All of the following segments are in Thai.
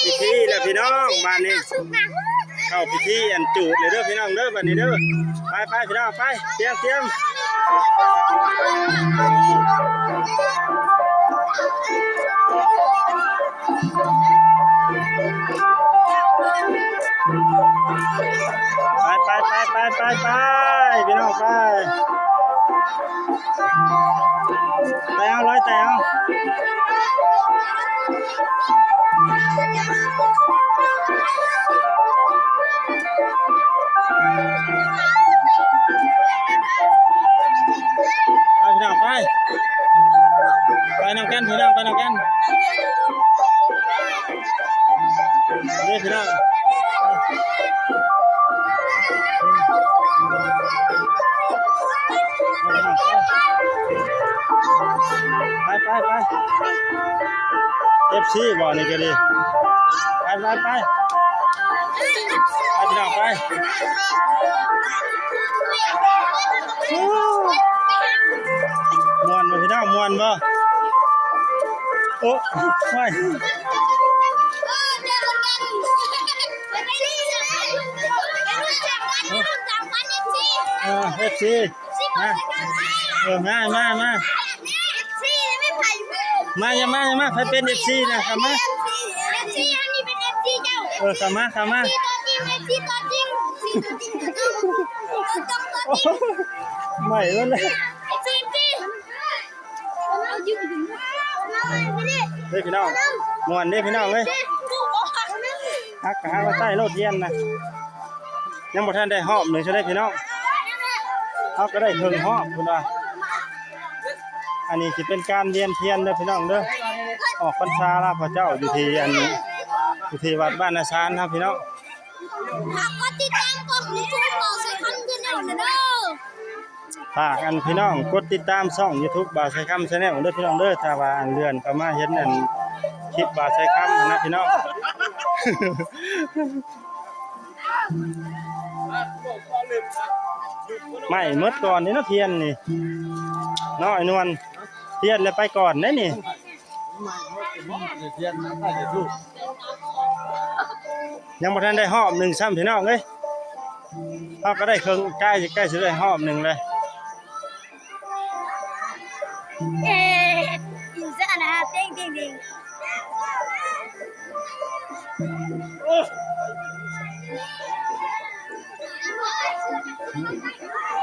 พิธีแล้วพี่น้องบ้านนี้เข้าพิธีอันจูดเลยเด้อพี่น้องเด้อบ้านนี้เด้อไปพี่น้องไปเตรียมไปพี่น้องไปเอาร้อยแต่เอาพี่น้องไปน้ำกันพี่น้องไปน้ำกันเด้อพี่น้องไปFC บ่นี่ก็ดีไปพี่น้องไปม่วนบ่พี่น้องม่วนบ่โอ้ไม่FC มาใครเป็น FC นะครับมา FC อันนี้เป็น FC เจ้าเข้ามาตัวจริงไม่แล้วเลยเฮ้ยพี่น้องม่วนเด้พี่น้องเอ้ยฮักว่าใต้โลดเย็นนะยังบ่ทันได้หอบเลยใช่ได้พี่น้องเฮาก็ได้ถึงหอบพุ่นว่าอันนี้สิเป็นการเรียนเทียนเด้อพี่น้องเด้อออกพรรษาลาพระเจ้าอยู่ที่วัดบ้านนาซานครับพี่น้องก็ติดตามกดยูทูบต่อใส่คำกันเอาเด้อฝากอันพี่น้องกดติดตามช่อง YouTube บ่าวใส่คำ Channel เด้อพี่น้องเด้อถ้าว่าอันเลื่อนเข้ามาเห็นอันคลิปบ่าวใส่คำนะพี่น้องไม่หมดก่อนนี่เนาะเทียนนี่น้อยนวลเทียนแล้วไปก่อนได้นี่ยังบ่ทันได้หอบหนึ่งซ้ำพี่น้องเอ้ยเฮาก็ได้เครื่องใกล้สิได้หอบหนึ่งเลยอินซ่านะเด้ง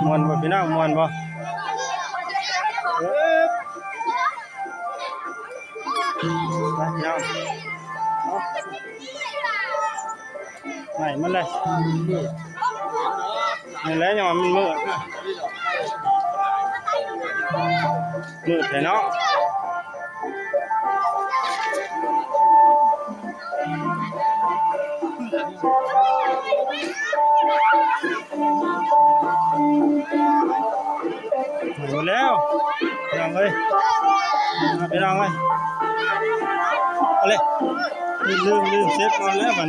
ม่วนบ่พี่น้องม่วนบ่ไปพี่น้องไหนมันเลยนี่แหละยังว่ามันมืดเลยเนาะหมดแล้วพี่น้องเลยเอาเลยลืมเซฟก่อนแล้ว